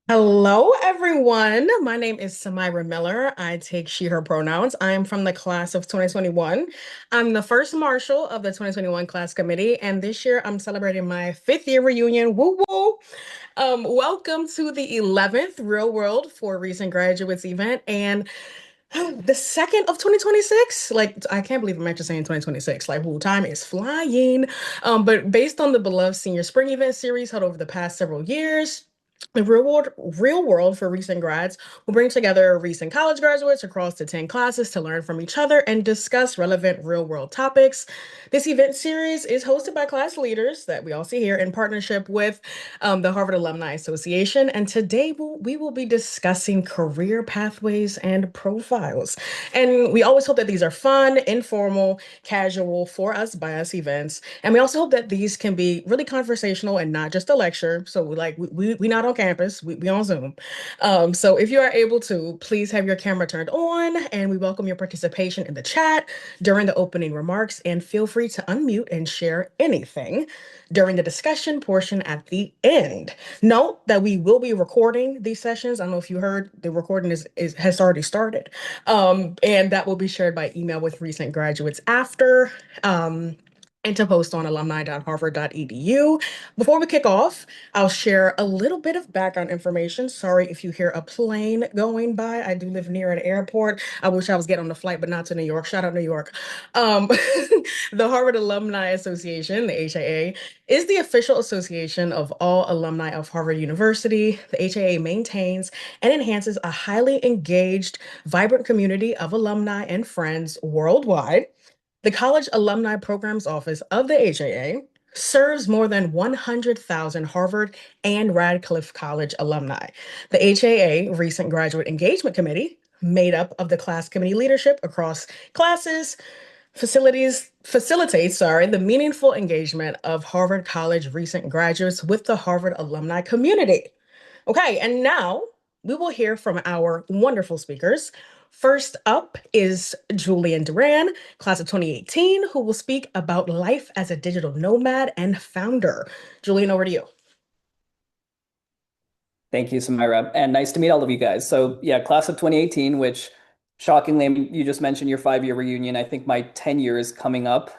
Hello, everyone. My name is Samira Miller. I take she, her pronouns. I am from the class of 2021. I'm the first marshal of the 2021 class committee, and this year I'm celebrating my fifth year reunion. Woo woo! Welcome to the 11th Real World for Recent Graduates event and the second of 2026. Like, I can't believe I'm actually saying 2026. Like, whoo, time is flying. But based on the beloved senior spring event series held over the past several years, the real world for recent grads will bring together recent college graduates across the 10 classes to learn from each other and discuss relevant real world topics. This event series is hosted by class leaders that we all see here in partnership with the Harvard Alumni Association. And today we will be discussing career pathways and profiles. And we always hope that these are fun, informal, casual for us by us events. And we also hope that these can be really conversational and not just a lecture. So we not on campus, we on Zoom. So if you are able to, please have your camera turned on, and we welcome your participation in the chat during the opening remarks, and feel free to unmute and share anything during the discussion portion at the end. Note that we will be recording these sessions. I don't know if you heard, the recording has already started. And that will be shared by email with recent graduates after. And to post on alumni.harvard.edu. Before we kick off, I'll share a little bit of background information. Sorry if you hear a plane going by. I do live near an airport. I wish I was getting on the flight, but not to New York. Shout out New York. Um, the Harvard Alumni Association, the HAA, is the official association of all alumni of Harvard University. The HAA maintains and enhances a highly engaged, vibrant community of alumni and friends worldwide. The College Alumni Programs Office of the HAA serves more than 100,000 Harvard and Radcliffe College alumni. The HAA Recent Graduate Engagement Committee, made up of the class committee leadership across classes, facilitates, the meaningful engagement of Harvard College recent graduates with the Harvard alumni community. Okay, and now we will hear from our wonderful speakers. First up is Julian Duran, class of 2018, who will speak about life as a digital nomad and founder. Julian, over to you. Thank you, Samira, and nice to meet all of you guys. So, yeah, class of 2018, which shockingly, you just mentioned your 5 year reunion. I think my 10 years coming up,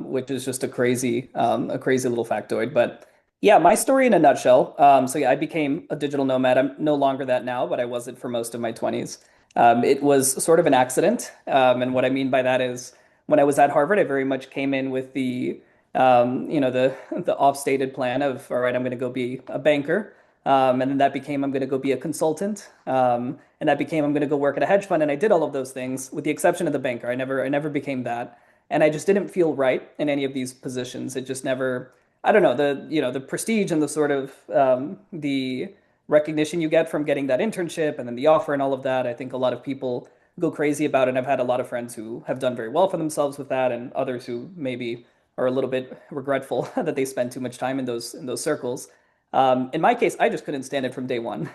which is just a crazy little factoid. But yeah, my story in a nutshell. So yeah, I became a digital nomad. I'm no longer that now, but I was it for most of my 20s. It was sort of an accident, and what I mean by that is when I was at Harvard, I very much came in with the off-stated plan of, all right, I'm going to go be a banker. And then that became I'm going to go be a consultant. And that became I'm going to go work at a hedge fund. And I did all of those things with the exception of the banker. I never became that. And I just didn't feel right in any of these positions. It just never, I don't know, the prestige and the sort of the recognition you get from getting that internship and then the offer and all of that. I think a lot of people go crazy about it. And I've had a lot of friends who have done very well for themselves with that, and others who maybe are a little bit regretful that they spend too much time in those circles. In my case, I just couldn't stand it from day one.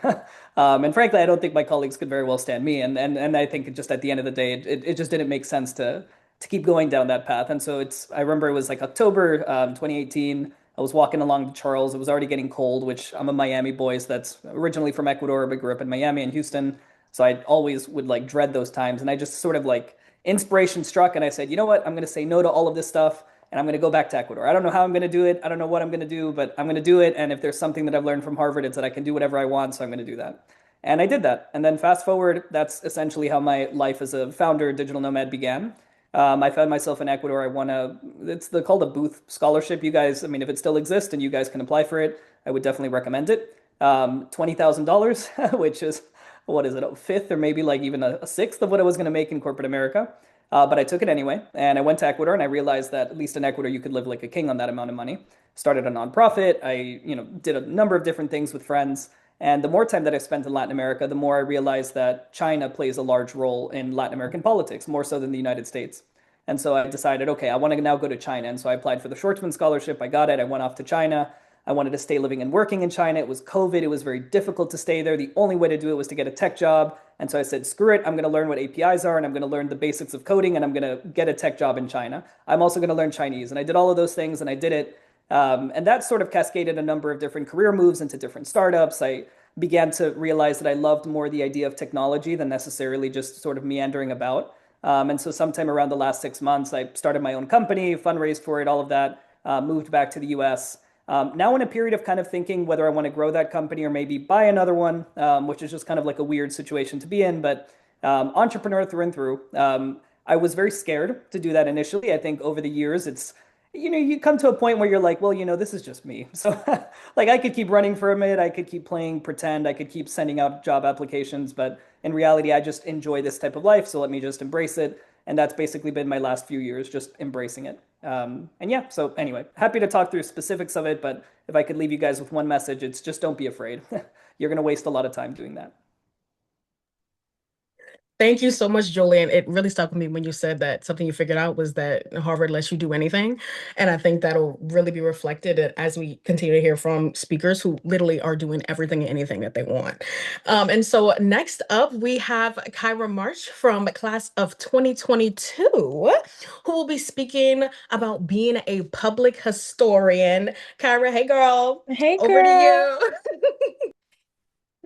And frankly, I don't think my colleagues could very well stand me. And I think just at the end of the day, it just didn't make sense to keep going down that path. And so I remember it was like October 2018. I was walking along the Charles. It was already getting cold, which I'm a Miami boy, so that's originally from Ecuador, but grew up in Miami and Houston. So I always would like dread those times. And I just sort of like inspiration struck, and I said, you know what? I'm going to say no to all of this stuff, and I'm going to go back to Ecuador. I don't know how I'm going to do it. I don't know what I'm going to do, but I'm going to do it. And if there's something that I've learned from Harvard, it's that I can do whatever I want. So I'm going to do that. And I did that. And then fast forward, that's essentially how my life as a founder digital nomad began. I found myself in Ecuador. I won called a Booth Scholarship. You guys, I mean, if it still exists and you guys can apply for it, I would definitely recommend it. $20,000, which is, what is it, a fifth or maybe like even a sixth of what I was going to make in corporate America. But I took it anyway, and I went to Ecuador, and I realized that at least in Ecuador you could live like a king on that amount of money. Started a nonprofit. I did a number of different things with friends, and the more time that I spent in Latin America, the more I realized that China plays a large role in Latin American politics, more so than the United States. And so I decided, okay, I want to now go to China, and so I applied for the Schwarzman Scholarship. I got it. I went off to China. I wanted to stay living and working in China. It was COVID. It was very difficult to stay there. The only way to do it was to get a tech job. And so I said, screw it. I'm going to learn what APIs are, and I'm going to learn the basics of coding, and I'm going to get a tech job in China. I'm also going to learn Chinese. And I did all of those things, and I did it. And that sort of cascaded a number of different career moves into different startups. I began to realize that I loved more the idea of technology than necessarily just sort of meandering about. And so, sometime around the last 6 months, I started my own company, fundraised for it, all of that, moved back to the US. Now, in a period of kind of thinking whether I want to grow that company or maybe buy another one, which is just kind of like a weird situation to be in, but entrepreneur through and through. I was very scared to do that initially. I think over the years, you come to a point where you're like, well, this is just me. So, like, I could keep running from it, I could keep playing pretend, I could keep sending out job applications, but in reality, I just enjoy this type of life. So let me just embrace it. And that's basically been my last few years, just embracing it. And yeah, so anyway, happy to talk through specifics of it, but if I could leave you guys with one message, it's just don't be afraid. You're going to waste a lot of time doing that. Thank you so much, Julian. It really stuck with me when you said that something you figured out was that Harvard lets you do anything. And I think that'll really be reflected as we continue to hear from speakers who literally are doing everything and anything that they want. And so next up, we have Kyra March from class of 2022, who will be speaking about being a public historian. Kyra, hey girl, Hey over to girl. you.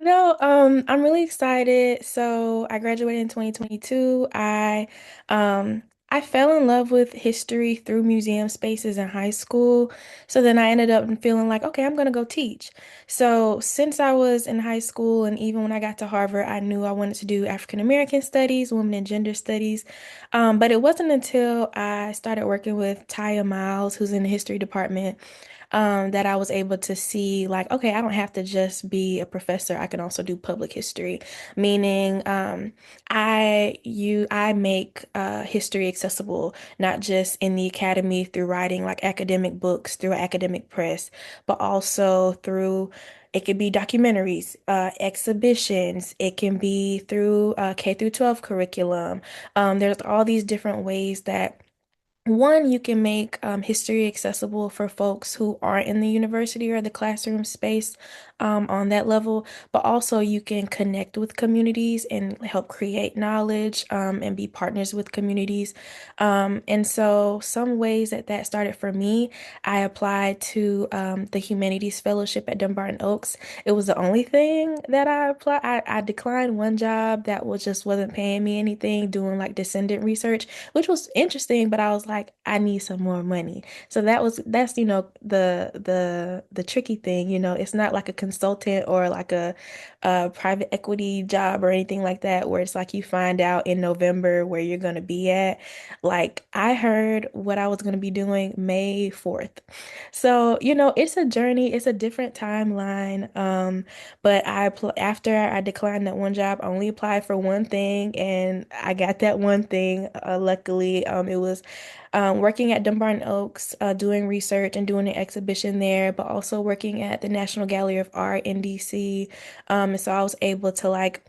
No, I'm really excited. So I graduated in 2022. I fell in love with history through museum spaces in high school. So then I ended up feeling like, okay, I'm gonna go teach. So since I was in high school and even when I got to Harvard, I knew I wanted to do African American studies, women and gender studies. But it wasn't until I started working with Taya Miles, who's in the history department, that I was able to see like, okay, I don't have to just be a professor. I can also do public history, meaning I make history accessible, not just in the academy through writing like academic books through academic press, but also through it could be documentaries, exhibitions. It can be through K through 12 curriculum. There's all these different ways that one, you can make history accessible for folks who aren't in the university or the classroom space on that level, but also you can connect with communities and help create knowledge and be partners with communities. And so, some ways that that started for me, I applied to the Humanities Fellowship at Dumbarton Oaks. It was the only thing that I applied. I declined one job that was just wasn't paying me anything, doing like descendant research, which was interesting, but I was like, I need some more money. So that's the tricky thing, it's not like a consultant or like a private equity job or anything like that, where it's like you find out in November where you're gonna be at. Like I heard what I was gonna be doing May 4th. So, it's a journey, it's a different timeline. But after I declined that one job, I only applied for one thing and I got that one thing. Luckily, it was working at Dumbarton Oaks, doing research and doing an exhibition there, but also working at the National Gallery of Art in DC. And so I was able to like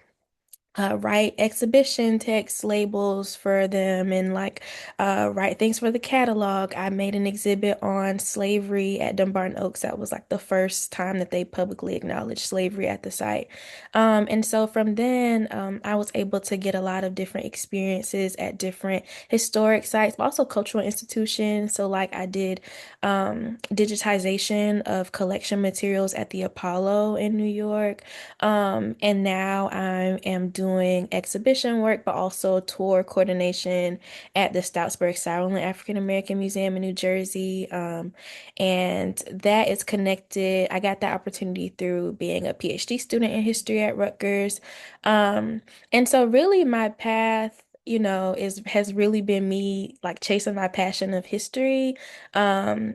write exhibition text labels for them and like write things for the catalog. I made an exhibit on slavery at Dumbarton Oaks. That was like the first time that they publicly acknowledged slavery at the site. And so from then, I was able to get a lot of different experiences at different historic sites, but also cultural institutions. So like I did digitization of collection materials at the Apollo in New York. And now I am doing exhibition work, but also tour coordination at the Stroudsburg Sutherland African American Museum in New Jersey. And that is connected. I got that opportunity through being a PhD student in history at Rutgers. And so really my path, is has really been me like chasing my passion of history, and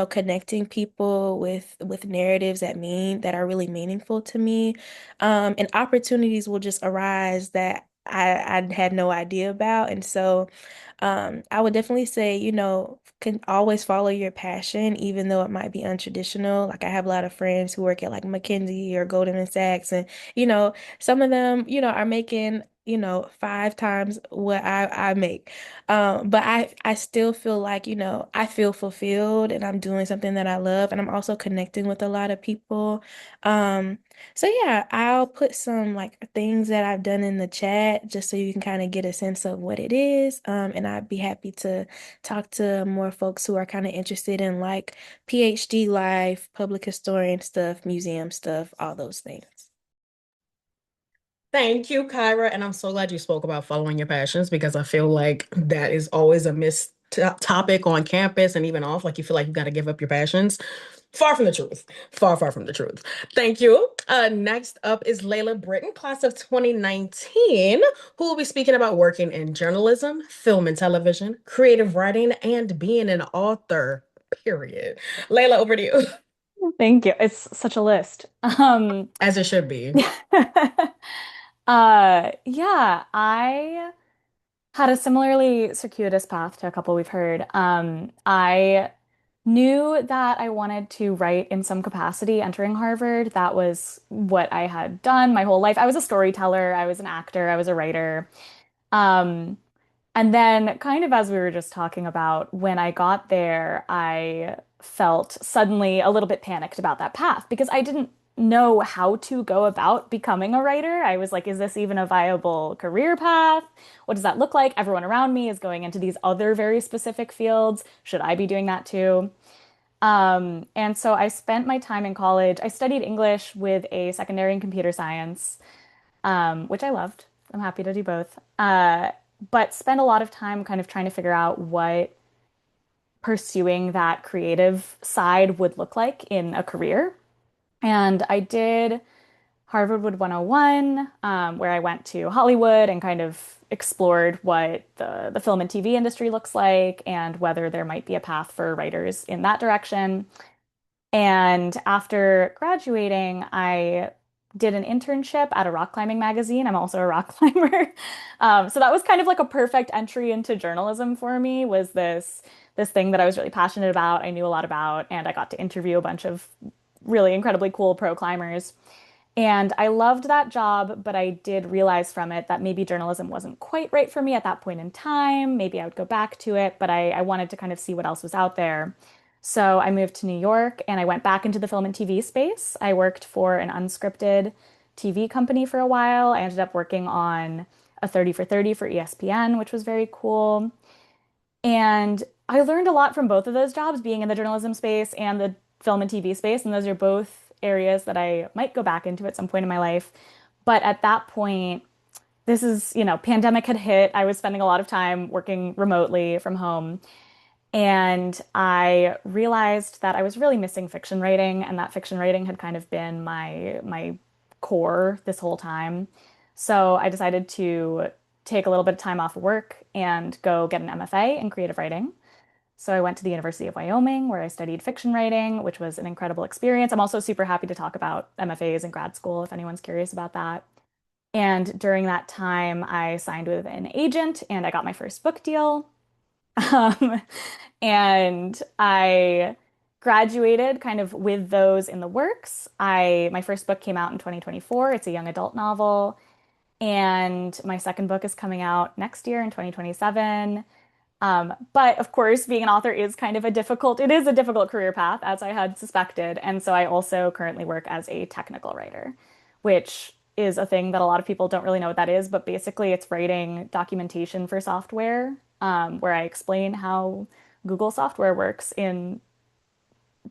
connecting people with narratives that are really meaningful to me. And opportunities will just arise that I had no idea about. And so I would definitely say, can always follow your passion, even though it might be untraditional. Like I have a lot of friends who work at like McKinsey or Goldman Sachs, and some of them, are making, five times what I make. But I still feel like, I feel fulfilled and I'm doing something that I love, and I'm also connecting with a lot of people. Um, so yeah, I'll put some like things that I've done in the chat just so you can kind of get a sense of what it is. And I'd be happy to talk to more folks who are kind of interested in like PhD life, public historian stuff, museum stuff, all those things. Thank you, Kyra. And I'm so glad you spoke about following your passions because I feel like that is always a missed topic on campus and even off. Like you feel like you got to give up your passions. Far from the truth. Far, far from the truth. Thank you. Next up is Layla Britton, class of 2019, who will be speaking about working in journalism, film and television, creative writing, and being an author, period. Layla, over to you. Thank you. It's such a list. As it should be. Yeah, I had a similarly circuitous path to a couple we've heard. I knew that I wanted to write in some capacity entering Harvard. That was what I had done my whole life. I was a storyteller, I was an actor, I was a writer. Um, and then, kind of as we were just talking about, when I got there, I felt suddenly a little bit panicked about that path because I didn't know how to go about becoming a writer. I was like, is this even a viable career path? What does that look like? Everyone around me is going into these other very specific fields. Should I be doing that too? And so I spent my time in college. I studied English with a secondary in computer science, which I loved. I'm happy to do both. But spent a lot of time kind of trying to figure out what pursuing that creative side would look like in a career. And I did Harvardwood 101, where I went to Hollywood and kind of explored what the film and TV industry looks like and whether there might be a path for writers in that direction. And after graduating, I did an internship at a rock climbing magazine. I'm also a rock climber. So that was kind of like a perfect entry into journalism for me, was this thing that I was really passionate about, I knew a lot about, and I got to interview a bunch of really incredibly cool pro climbers. And I loved that job, but I did realize from it that maybe journalism wasn't quite right for me at that point in time. Maybe I would go back to it, but I wanted to kind of see what else was out there. So I moved to New York and I went back into the film and TV space. I worked for an unscripted TV company for a while. I ended up working on a 30 for 30 for ESPN, which was very cool. And I learned a lot from both of those jobs, being in the journalism space and the film and TV space. And those are both areas that I might go back into at some point in my life. But at that point, this is, pandemic had hit. I was spending a lot of time working remotely from home. And I realized that I was really missing fiction writing, and that fiction writing had kind of been my core this whole time. So I decided to take a little bit of time off of work and go get an MFA in creative writing. So I went to the University of Wyoming where I studied fiction writing, which was an incredible experience. I'm also super happy to talk about MFAs in grad school if anyone's curious about that. And during that time, I signed with an agent and I got my first book deal. Um, and I graduated kind of with those in the works. My first book came out in 2024. It's a young adult novel, and my second book is coming out next year in 2027. But of course, being an author is kind of it is a difficult career path, as I had suspected. And so I also currently work as a technical writer, which is a thing that a lot of people don't really know what that is, but basically it's writing documentation for software, where I explain how Google software works in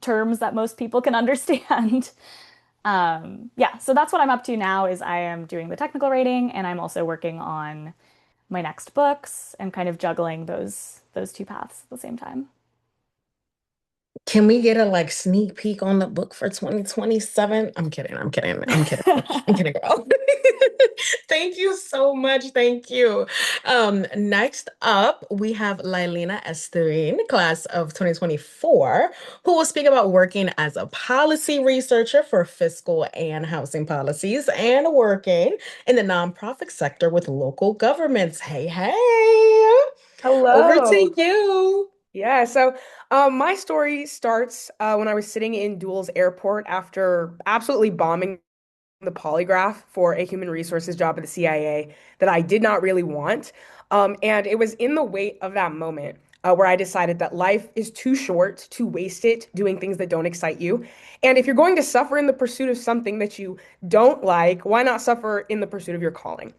terms that most people can understand. Yeah, so that's what I'm up to now is I am doing the technical writing and I'm also working on my next books and kind of juggling those two paths at the same time. Can we get a sneak peek on the book for 2027? I'm kidding. I'm kidding. I'm kidding. I'm kidding, girl. Thank you so much. Thank you. Next up, we have Lilena Esterin, class of 2024, who will speak about working as a policy researcher for fiscal and housing policies and working in the nonprofit sector with local governments. Hey, hey. Over to Hello. you. Yeah, my story starts when I was sitting in Dulles Airport after absolutely bombing the polygraph for a human resources job at the CIA that I did not really want. And it was in the wait of that moment where I decided that life is too short to waste it doing things that don't excite you. And if you're going to suffer in the pursuit of something that you don't like, why not suffer in the pursuit of your calling?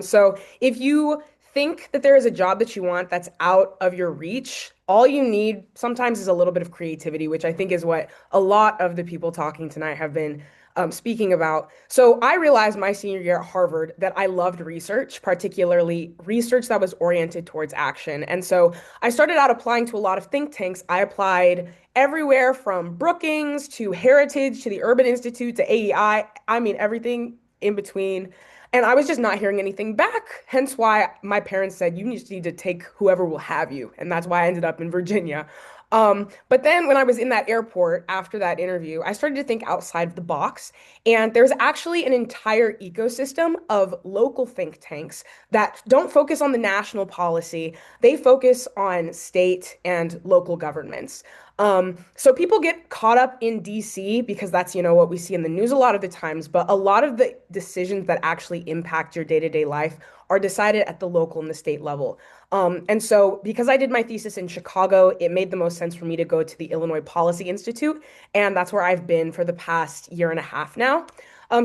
So if you think that there is a job that you want that's out of your reach, all you need sometimes is a little bit of creativity, which I think is what a lot of the people talking tonight have been speaking about. So I realized my senior year at Harvard that I loved research, particularly research that was oriented towards action. And so I started out applying to a lot of think tanks. I applied everywhere from Brookings to Heritage to the Urban Institute to AEI. I mean, everything in between. And I was just not hearing anything back. Hence why my parents said, you just need to take whoever will have you. And that's why I ended up in Virginia. But then when I was in that airport after that interview, I started to think outside of the box. And there's actually an entire ecosystem of local think tanks that don't focus on the national policy. They focus on state and local governments. So people get caught up in DC because that's, what we see in the news a lot of the times, but a lot of the decisions that actually impact your day-to-day life are decided at the local and the state level. And so because I did my thesis in Chicago, it made the most sense for me to go to the Illinois Policy Institute, and that's where I've been for the past year and a half now.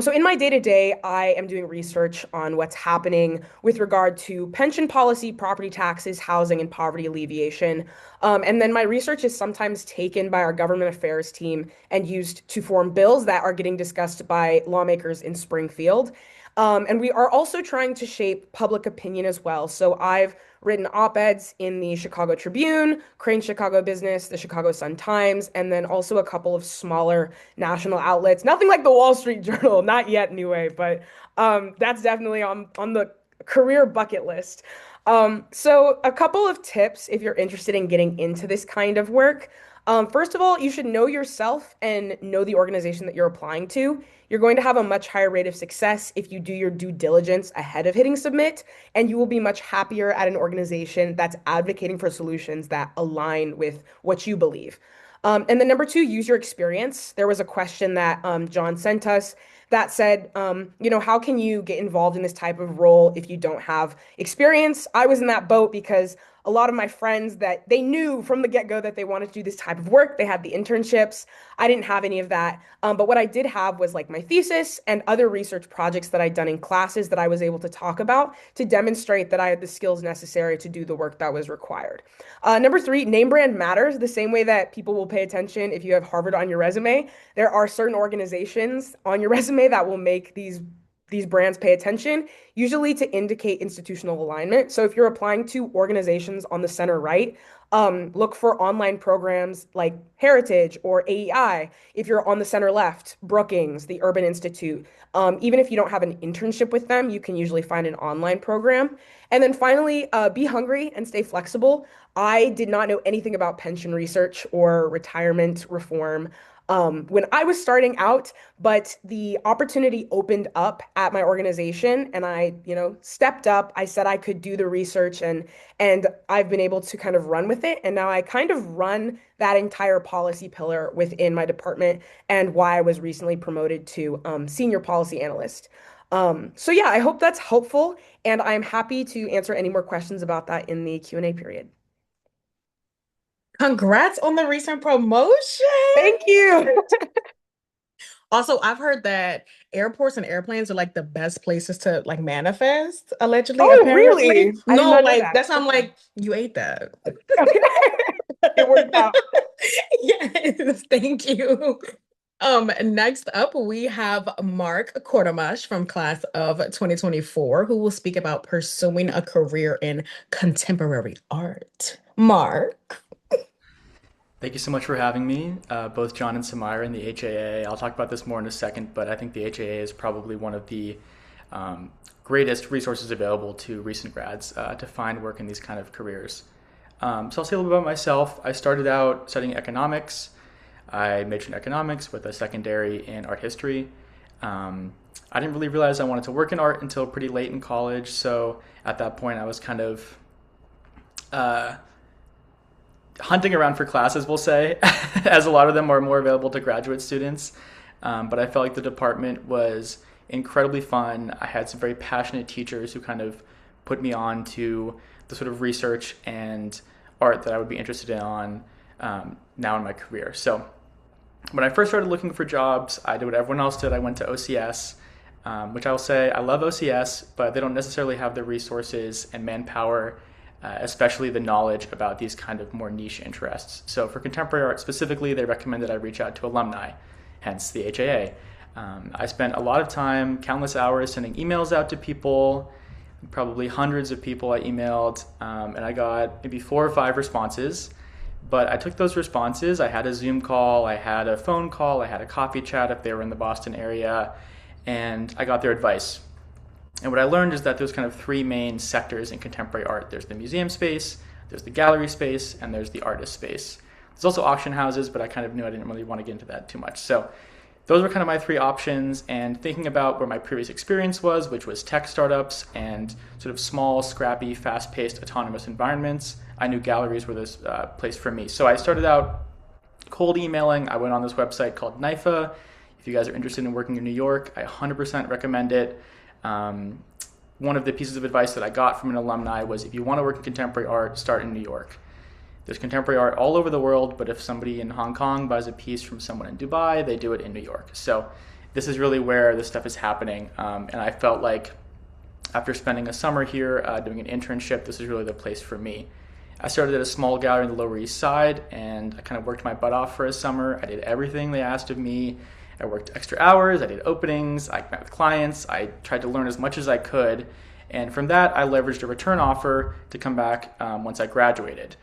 So in my day-to-day, I am doing research on what's happening with regard to pension policy, property taxes, housing, and poverty alleviation. And then my research is sometimes taken by our government affairs team and used to form bills that are getting discussed by lawmakers in Springfield. And we are also trying to shape public opinion as well. So I've written op-eds in the Chicago Tribune, Crane Chicago Business, the Chicago Sun-Times, and then also a couple of smaller national outlets. Nothing like the Wall Street Journal, not yet anyway, but that's definitely on the career bucket list. So a couple of tips if you're interested in getting into this kind of work. First of all, you should know yourself and know the organization that you're applying to. You're going to have a much higher rate of success if you do your due diligence ahead of hitting submit, and you will be much happier at an organization that's advocating for solutions that align with what you believe. And then number two, use your experience. There was a question that John sent us that said, how can you get involved in this type of role if you don't have experience? I was in that boat because a lot of my friends that they knew from the get-go that they wanted to do this type of work. They had the internships. I didn't have any of that. But what I did have was like my thesis and other research projects that I'd done in classes that I was able to talk about to demonstrate that I had the skills necessary to do the work that was required. Number three, name brand matters. The same way that people will pay attention if you have Harvard on your resume, there are certain organizations on your resume that will make these brands pay attention, usually to indicate institutional alignment. So if you're applying to organizations on the center right, look for online programs like Heritage or AEI. If you're on the center left, Brookings, the Urban Institute. Even if you don't have an internship with them, you can usually find an online program. And then finally, be hungry and stay flexible. I did not know anything about pension research or retirement reform when I was starting out, but the opportunity opened up at my organization and I, stepped up. I said I could do the research and I've been able to kind of run with it. And now I kind of run that entire policy pillar within my department and why I was recently promoted to senior policy analyst. So yeah, I hope that's helpful and I'm happy to answer any more questions about that in the Q&A period. Congrats on the recent promotion. Thank you. Also, I've heard that airports and airplanes are like the best places to like manifest, allegedly, Oh, apparently. really? I did No, not know like that. that's why I'm like, you ate that. Okay. It worked out. Yes, thank you. Next up, we have Mark Kortomash from class of 2024, who will speak about pursuing a career in contemporary art. Mark. Thank you so much for having me, both John and Samira in the HAA. I'll talk about this more in a second, but I think the HAA is probably one of the greatest resources available to recent grads to find work in these kind of careers. So I'll say a little bit about myself. I started out studying economics. I majored in economics with a secondary in art history. I didn't really realize I wanted to work in art until pretty late in college, so at that point I was kind of hunting around for classes, we'll say, as a lot of them are more available to graduate students. But I felt like the department was incredibly fun. I had some very passionate teachers who kind of put me on to the sort of research and art that I would be interested in now in my career. So when I first started looking for jobs, I did what everyone else did. I went to OCS, which I will say I love OCS, but they don't necessarily have the resources and manpower, especially the knowledge about these kind of more niche interests. So for contemporary art specifically, they recommend that I reach out to alumni, hence the HAA. I spent a lot of time, countless hours, sending emails out to people, probably hundreds of people I emailed, and I got maybe 4 or 5 responses. But I took those responses, I had a Zoom call, I had a phone call, I had a coffee chat if they were in the Boston area, and I got their advice. And what I learned is that there's kind of 3 main sectors in contemporary art. There's the museum space, there's the gallery space, and there's the artist space. There's also auction houses, but I kind of knew I didn't really want to get into that too much. So those were kind of my 3 options, and thinking about where my previous experience was, which was tech startups and sort of small, scrappy, fast-paced, autonomous environments, I knew galleries were this place for me. So I started out cold emailing. I went on this website called NYFA. If you guys are interested in working in New York, I 100% recommend it. One of the pieces of advice that I got from an alumni was, if you want to work in contemporary art, start in New York. There's contemporary art all over the world, but if somebody in Hong Kong buys a piece from someone in Dubai, they do it in New York. So this is really where this stuff is happening. And I felt like after spending a summer here doing an internship, this is really the place for me. I started at a small gallery in the Lower East Side, and I kind of worked my butt off for a summer. I did everything they asked of me. I worked extra hours, I did openings, I met with clients, I tried to learn as much as I could. And from that, I leveraged a return offer to come back once I graduated.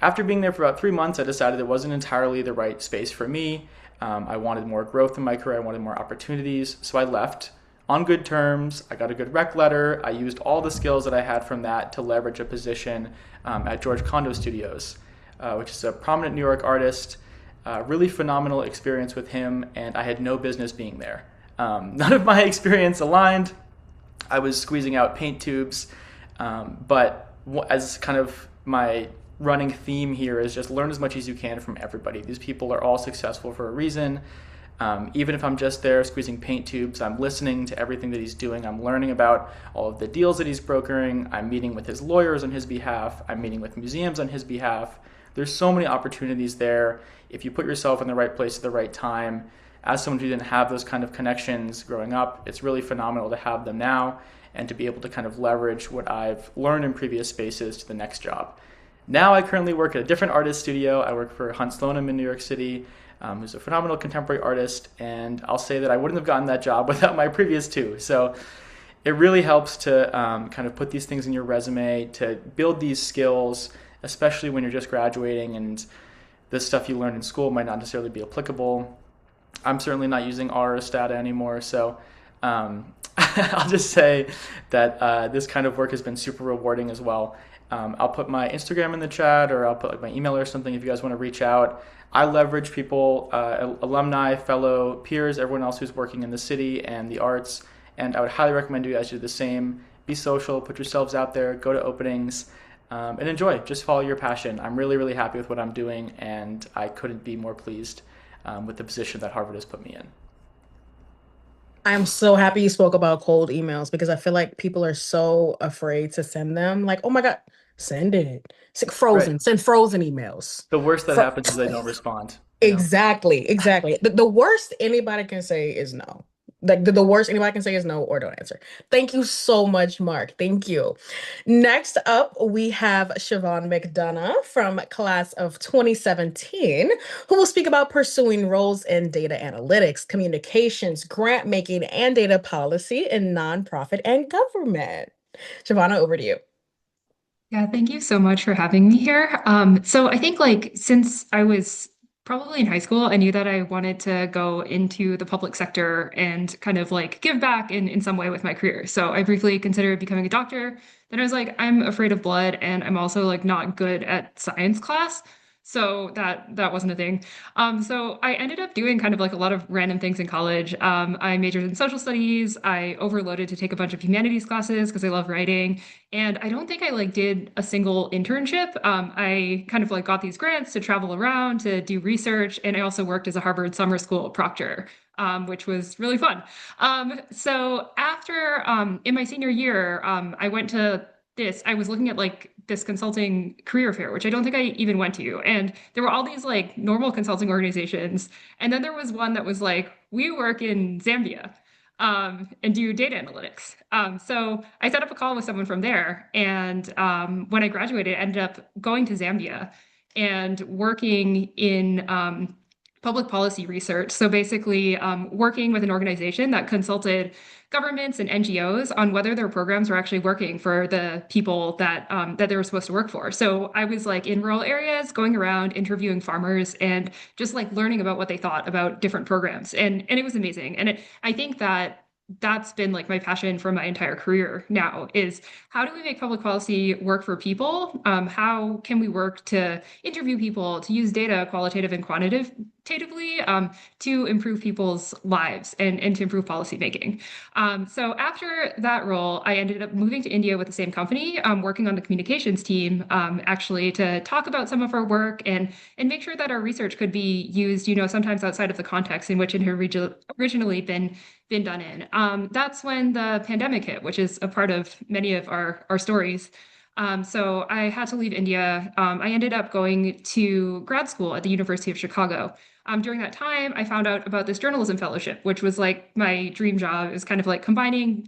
After being there for about 3 months, I decided it wasn't entirely the right space for me. I wanted more growth in my career, I wanted more opportunities, so I left on good terms. I got a good rec letter. I used all the skills that I had from that to leverage a position at George Condo Studios, which is a prominent New York artist. Really phenomenal experience with him, and I had no business being there. None of my experience aligned. I was squeezing out paint tubes, but as kind of my running theme here is just learn as much as you can from everybody. These people are all successful for a reason. Even if I'm just there squeezing paint tubes, I'm listening to everything that he's doing. I'm learning about all of the deals that he's brokering. I'm meeting with his lawyers on his behalf. I'm meeting with museums on his behalf. There's so many opportunities there. If you put yourself in the right place at the right time, as someone who didn't have those kind of connections growing up, it's really phenomenal to have them now and to be able to kind of leverage what I've learned in previous spaces to the next job. Now I currently work at a different artist studio. I work for Hunt Slonim in New York City, who's a phenomenal contemporary artist, and I'll say that I wouldn't have gotten that job without my previous 2. So it really helps to kind of put these things in your resume, to build these skills, especially when you're just graduating and the stuff you learned in school might not necessarily be applicable. I'm certainly not using R or Stata anymore, so I'll just say that this kind of work has been super rewarding as well. I'll put my Instagram in the chat, or I'll put like my email or something if you guys want to reach out. I leverage people, alumni, fellow peers, everyone else who's working in the city and the arts, and I would highly recommend you guys do the same. Be social, put yourselves out there, go to openings, and enjoy. Just follow your passion. I'm really, really happy with what I'm doing, and I couldn't be more pleased with the position that Harvard has put me in. I'm so happy you spoke about cold emails because I feel like people are so afraid to send them. Like, oh my God, send it. Right. Send frozen emails. The worst that Fro- happens is they don't respond, you know? Exactly. The worst anybody can say is no. Like the worst anybody can say is no or don't answer. Thank you so much, Mark. Thank you. Next up, we have Siobhan McDonough from class of 2017, who will speak about pursuing roles in data analytics, communications, grant making, and data policy in nonprofit and government. Siobhan, over to you. Yeah, thank you so much for having me here. So I think like since I was probably in high school, I knew that I wanted to go into the public sector and kind of like give back in some way with my career. So I briefly considered becoming a doctor. Then I was like, I'm afraid of blood and I'm also like not good at science class. So that wasn't a thing. So I ended up doing kind of like a lot of random things in college. I majored in social studies. I overloaded to take a bunch of humanities classes because I love writing. And I don't think I like did a single internship. I kind of like got these grants to travel around to do research. And I also worked as a Harvard summer school proctor, which was really fun. So after in my senior year, I went to I was looking at like this consulting career fair, which I don't think I even went to. And there were all these like normal consulting organizations. And then there was one that was like, we work in Zambia and do data analytics. So I set up a call with someone from there. And when I graduated, I ended up going to Zambia and working in public policy research. So basically, working with an organization that consulted governments and NGOs on whether their programs were actually working for the people that that they were supposed to work for. So I was like in rural areas, going around interviewing farmers and just like learning about what they thought about different programs, and it was amazing. And I think that that's been like my passion for my entire career now is how do we make public policy work for people? How can we work to interview people, to use data qualitative and quantitatively to improve people's lives and to improve policy making? So after that role, I ended up moving to India with the same company, working on the communications team, actually to talk about some of our work and make sure that our research could be used, you know, sometimes outside of the context in which it had originally been done in. That's when the pandemic hit, which is a part of many of our stories. So I had to leave India. I ended up going to grad school at the University of Chicago. During that time, I found out about this journalism fellowship, which was like my dream job. It was kind of like combining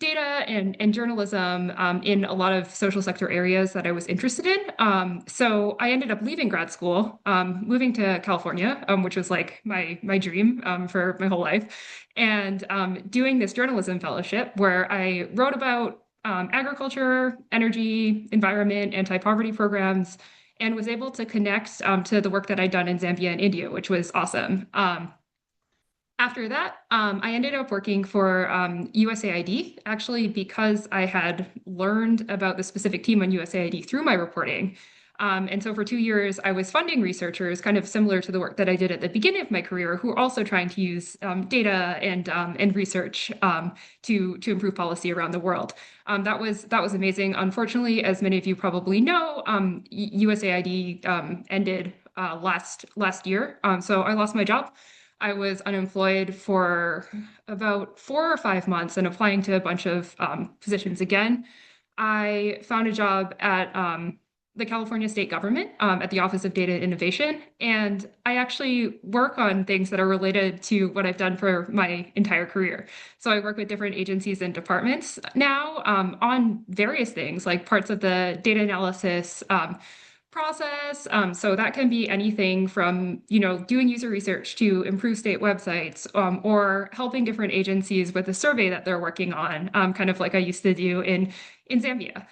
data and journalism in a lot of social sector areas that I was interested in. So I ended up leaving grad school, moving to California, which was like my dream for my whole life, and doing this journalism fellowship where I wrote about agriculture, energy, environment, anti-poverty programs, and was able to connect to the work that I'd done in Zambia and India, which was awesome. After that, I ended up working for USAID, actually, because I had learned about the specific team on USAID through my reporting. And so for 2 years, I was funding researchers, kind of similar to the work that I did at the beginning of my career, who were also trying to use data and research to improve policy around the world. That was amazing. Unfortunately, as many of you probably know, USAID ended last year, so I lost my job. I was unemployed for about 4 or 5 months and applying to a bunch of positions again. I found a job at the California state government at the Office of Data Innovation. And I actually work on things that are related to what I've done for my entire career. So I work with different agencies and departments now on various things like parts of the data analysis process. So that can be anything from, you know, doing user research to improve state websites, or helping different agencies with a survey that they're working on, kind of like I used to do in Zambia.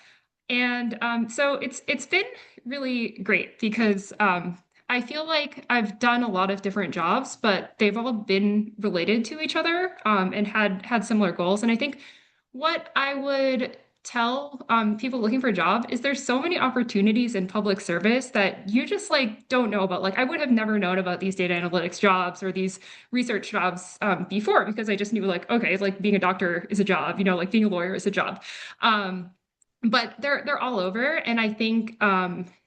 And so it's been really great because I feel like I've done a lot of different jobs, but they've all been related to each other and had similar goals. And I think what I would tell people looking for a job is there's so many opportunities in public service that you just like don't know about. Like I would have never known about these data analytics jobs or these research jobs before because I just knew like, okay, like being a doctor is a job, you know, like being a lawyer is a job. But they're all over, and I think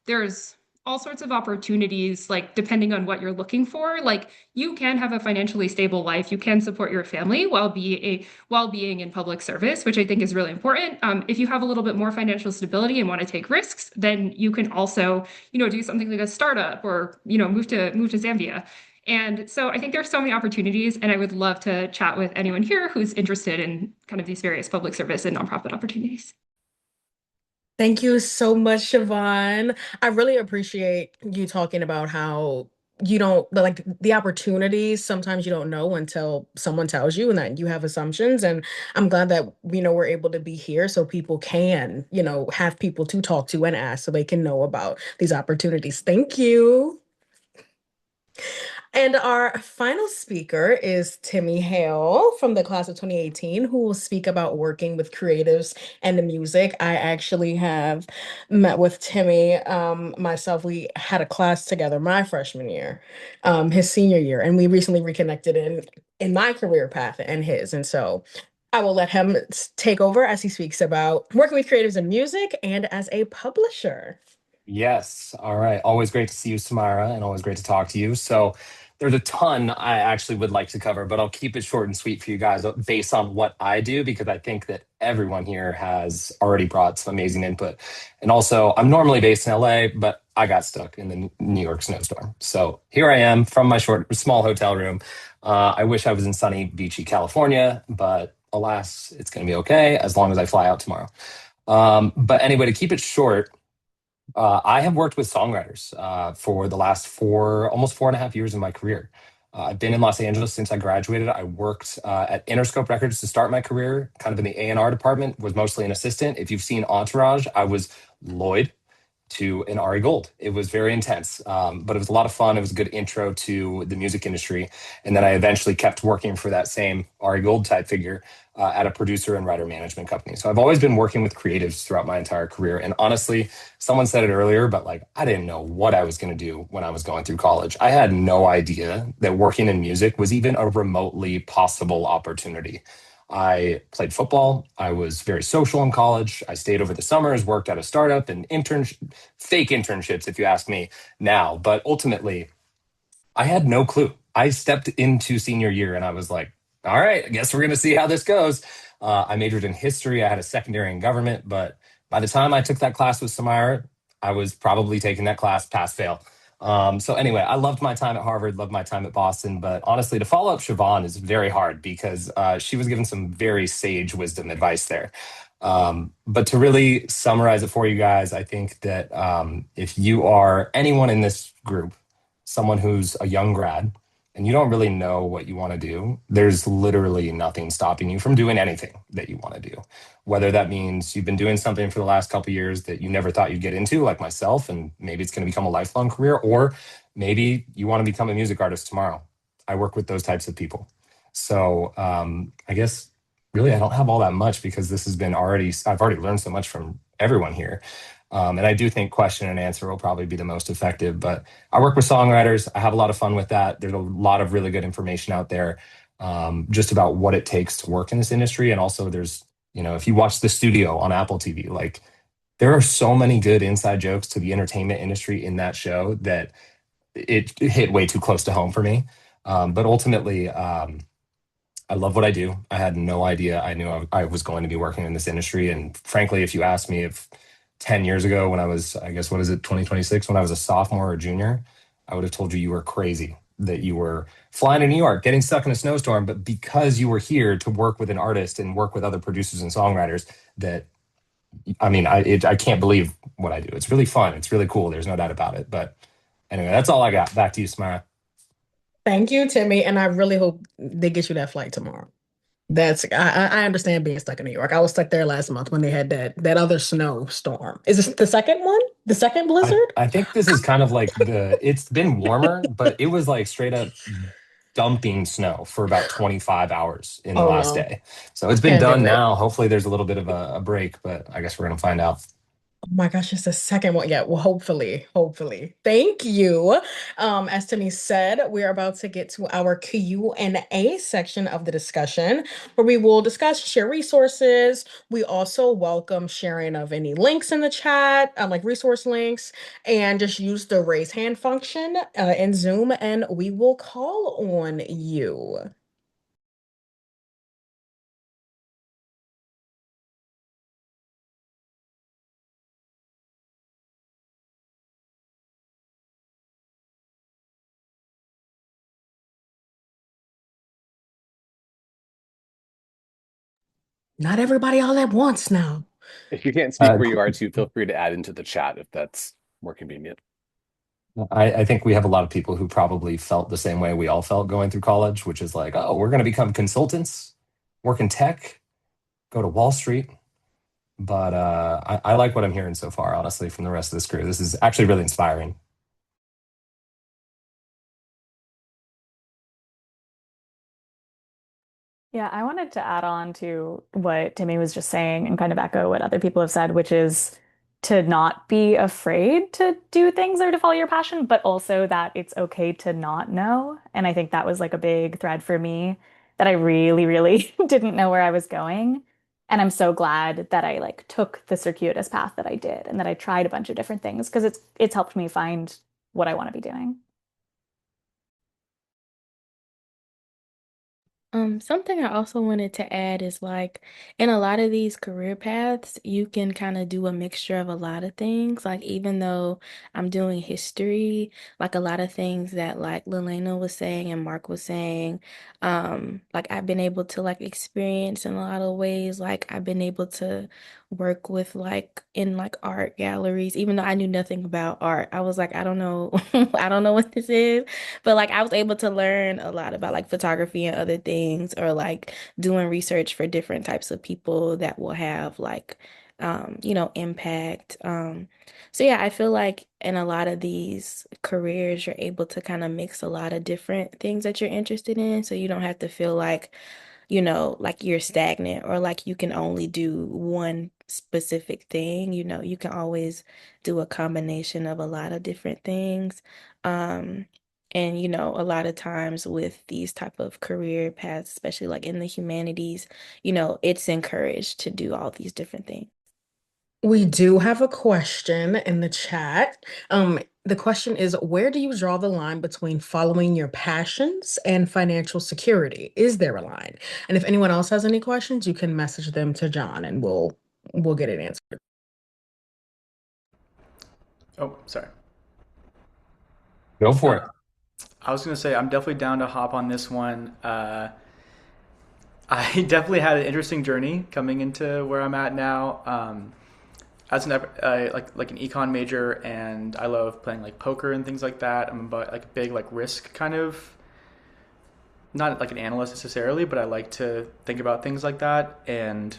there's all sorts of opportunities, like depending on what you're looking for. Like you can have a financially stable life, you can support your family while being in public service, which I think is really important. If you have a little bit more financial stability and want to take risks, then you can also, you know, do something like a startup or, you know, move to Zambia. And so I think there's so many opportunities, and I would love to chat with anyone here who's interested in kind of these various public service and nonprofit opportunities. Thank you so much, Siobhan. I really appreciate you talking about how you don't like the opportunities. Sometimes you don't know until someone tells you and that you have assumptions. And I'm glad that, you know, we're able to be here so people can, you know, have people to talk to and ask so they can know about these opportunities. Thank you. And our final speaker is Timmy Hale from the class of 2018, who will speak about working with creatives and the music. I actually have met with Timmy myself. We had a class together my freshman year, his senior year, and we recently reconnected in my career path and his. And so I will let him take over as he speaks about working with creatives in music and as a publisher. Yes. All right. Always great to see you, Samara, and always great to talk to you. So there's a ton I actually would like to cover, but I'll keep it short and sweet for you guys based on what I do, because I think that everyone here has already brought some amazing input. And also, I'm normally based in LA, but I got stuck in the New York snowstorm. So here I am from my small hotel room. I wish I was in sunny, beachy California, but alas, it's going to be okay as long as I fly out tomorrow. But anyway, to keep it short, I have worked with songwriters for the last almost 4.5 years of my career. I've been in Los Angeles since I graduated. I worked at Interscope Records to start my career, kind of in the A&R department, was mostly an assistant. If you've seen Entourage, I was Lloyd to an Ari Gold. It was very intense, but it was a lot of fun. It was a good intro to the music industry. And then I eventually kept working for that same Ari Gold type figure at a producer and writer management company. So I've always been working with creatives throughout my entire career. And honestly, someone said it earlier, but like I didn't know what I was going to do when I was going through college. I had no idea that working in music was even a remotely possible opportunity. I played football. I was very social in college. I stayed over the summers, worked at a startup and fake internships, if you ask me now. But ultimately, I had no clue. I stepped into senior year and I was like, all right, I guess we're going to see how this goes. I majored in history. I had a secondary in government. But by the time I took that class with Samira, I was probably taking that class pass fail. So anyway, I loved my time at Harvard, loved my time at Boston. But honestly, to follow up Siobhan is very hard because she was given some very sage wisdom advice there. But to really summarize it for you guys, I think that if you are anyone in this group, someone who's a young grad and you don't really know what you want to do, there's literally nothing stopping you from doing anything that you want to do. Whether that means you've been doing something for the last couple of years that you never thought you'd get into, like myself, and maybe it's going to become a lifelong career, or maybe you want to become a music artist tomorrow. I work with those types of people. So I guess really I don't have all that much because this has been I've already learned so much from everyone here. And I do think question and answer will probably be the most effective. But I work with songwriters. I have a lot of fun with that. There's a lot of really good information out there just about what it takes to work in this industry. And also, if you watch The Studio on Apple TV, like there are so many good inside jokes to the entertainment industry in that show that it hit way too close to home for me. But ultimately, I love what I do. I had no idea I knew I was going to be working in this industry. And frankly, if you asked me if 10 years ago when I was, I guess, what is it, 2026, when I was a sophomore or junior, I would have told you were crazy, that you were flying to New York, getting stuck in a snowstorm. But because you were here to work with an artist and work with other producers and songwriters, that, I mean, I can't believe what I do. It's really fun. It's really cool. There's no doubt about it. But anyway, that's all I got. Back to you, Samara. Thank you, Timmy, and I really hope they get you that flight tomorrow. I understand being stuck in New York. I was stuck there last month when they had that other snowstorm. Is this the second one? The second blizzard? I think this is kind of like it's been warmer, but it was like straight up dumping snow for about 25 hours in the Oh last no, day. So it's been can't done do it. now. Hopefully there's a little bit of a break, but I guess we're gonna find out. Oh my gosh, it's the second one. Yeah, well, hopefully. Thank you. As Timmy said, we're about to get to our Q&A section of the discussion where we will discuss, share resources. We also welcome sharing of any links in the chat, like resource links, and just use the raise hand function in Zoom and we will call on you. Not everybody all at once now. If you can't speak Uh, where you are too, feel free to add into the chat if that's more convenient. I think we have a lot of people who probably felt the same way we all felt going through college, which is like, oh, we're gonna become consultants, work in tech, go to Wall Street. But I like what I'm hearing so far, honestly, from the rest of this crew. This is actually really inspiring. Yeah, I wanted to add on to what Timmy was just saying and kind of echo what other people have said, which is to not be afraid to do things or to follow your passion, but also that it's okay to not know. And I think that was like a big thread for me that I really, really didn't know where I was going. And I'm so glad that I like took the circuitous path that I did and that I tried a bunch of different things because it's helped me find what I want to be doing. Something I also wanted to add is like in a lot of these career paths, you can kind of do a mixture of a lot of things. Like even though I'm doing history, like a lot of things that like Lelena was saying and Mark was saying, like I've been able to like experience in a lot of ways. Like I've been able to work with like in like art galleries, even though I knew nothing about art. I was like, I don't know, I don't know what this is. But like I was able to learn a lot about like photography and other things, or like doing research for different types of people that will have like impact. So yeah, I feel like in a lot of these careers, you're able to kind of mix a lot of different things that you're interested in. So you don't have to feel like like you're stagnant or like you can only do one specific thing. You can always do a combination of a lot of different things. Um, and a lot of times with these type of career paths, especially like in the humanities, it's encouraged to do all these different things. We do have a question in the chat. The question is, where do you draw the line between following your passions and financial security? Is there a line? And if anyone else has any questions, you can message them to John and we'll get it answered. Oh, sorry. Go for it. I was gonna say I'm definitely down to hop on this one. I definitely had an interesting journey coming into where I'm at now. As like an econ major, and I love playing like poker and things like that. I'm about like a big like risk kind of, not like an analyst necessarily, but I like to think about things like that. And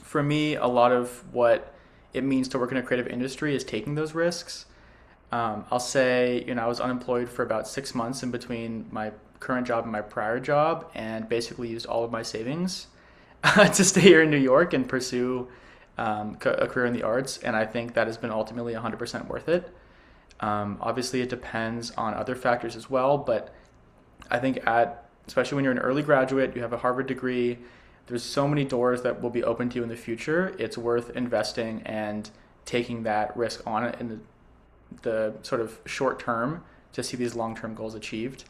for me, a lot of what it means to work in a creative industry is taking those risks. I'll say, I was unemployed for about 6 months in between my current job and my prior job, and basically used all of my savings to stay here in New York and pursue a career in the arts. And I think that has been ultimately 100% worth it. Obviously, it depends on other factors as well, but I think especially when you're an early graduate, you have a Harvard degree, there's so many doors that will be open to you in the future. It's worth investing and taking that risk on it in the sort of short term to see these long-term goals achieved.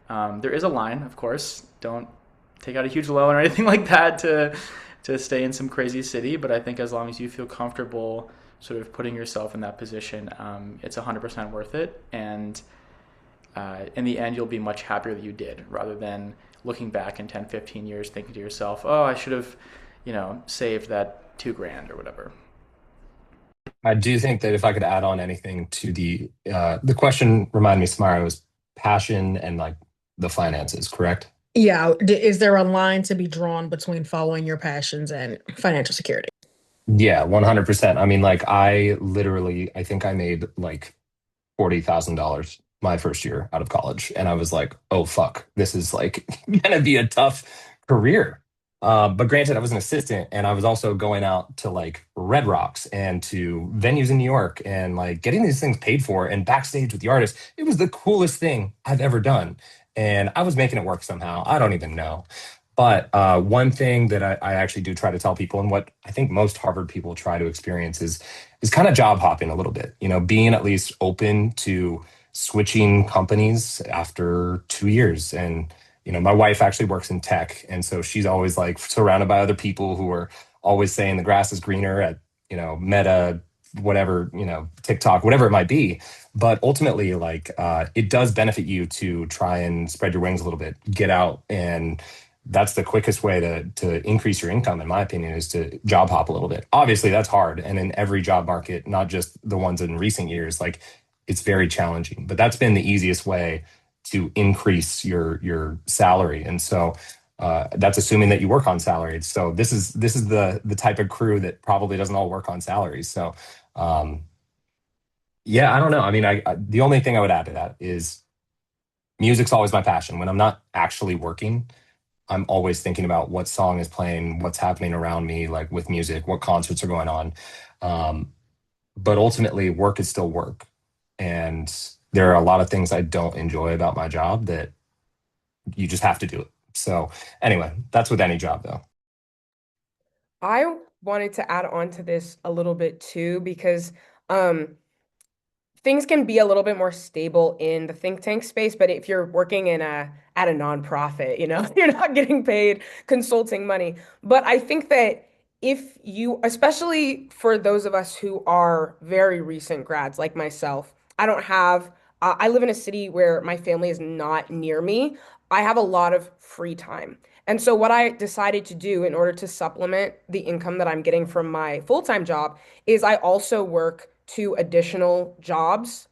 There is a line, of course. Don't take out a huge loan or anything like that to stay in some crazy city. But I think as long as you feel comfortable sort of putting yourself in that position, it's 100% worth it. And in the end, you'll be much happier that you did, rather than looking back in 10, 15 years thinking to yourself, oh, I should have, saved that 2 grand or whatever. I do think that if I could add on anything to the question, remind me, Samara, was passion and like the finances, correct? Yeah, is there a line to be drawn between following your passions and financial security? Yeah, 100%. I mean, like I think I made like $40,000 my first year out of college. And I was like, oh, fuck, this is like going to be a tough career. But granted, I was an assistant and I was also going out to like Red Rocks and to venues in New York and like getting these things paid for and backstage with the artists. It was the coolest thing I've ever done. And I was making it work somehow. I don't even know. But one thing that I actually do try to tell people, and what I think most Harvard people try to experience is kind of job hopping a little bit. Being at least open to switching companies after 2 years. And my wife actually works in tech, and so she's always like surrounded by other people who are always saying the grass is greener at Meta, whatever, TikTok, whatever it might be. But ultimately, like it does benefit you to try and spread your wings a little bit, get out, and that's the quickest way to increase your income, in my opinion, is to job hop a little bit. Obviously, that's hard, and in every job market, not just the ones in recent years, like it's very challenging. But that's been the easiest way to increase your salary, and so that's assuming that you work on salaries. So this is the type of crew that probably doesn't all work on salaries. So yeah, I don't know. I mean, the only thing I would add to that is music's always my passion. When I'm not actually working, I'm always thinking about what song is playing, what's happening around me, like with music, what concerts are going on. Um, but ultimately, work is still work. And there are a lot of things I don't enjoy about my job that you just have to do it. So, anyway, that's with any job, though. I wanted to add on to this a little bit too, because um, things can be a little bit more stable in the think tank space, but if you're working at a nonprofit, you're not getting paid consulting money. But I think that if you, especially for those of us who are very recent grads like myself, I don't have I live in a city where my family is not near me. I have a lot of free time. And so what I decided to do in order to supplement the income that I'm getting from my full-time job is I also work two additional jobs,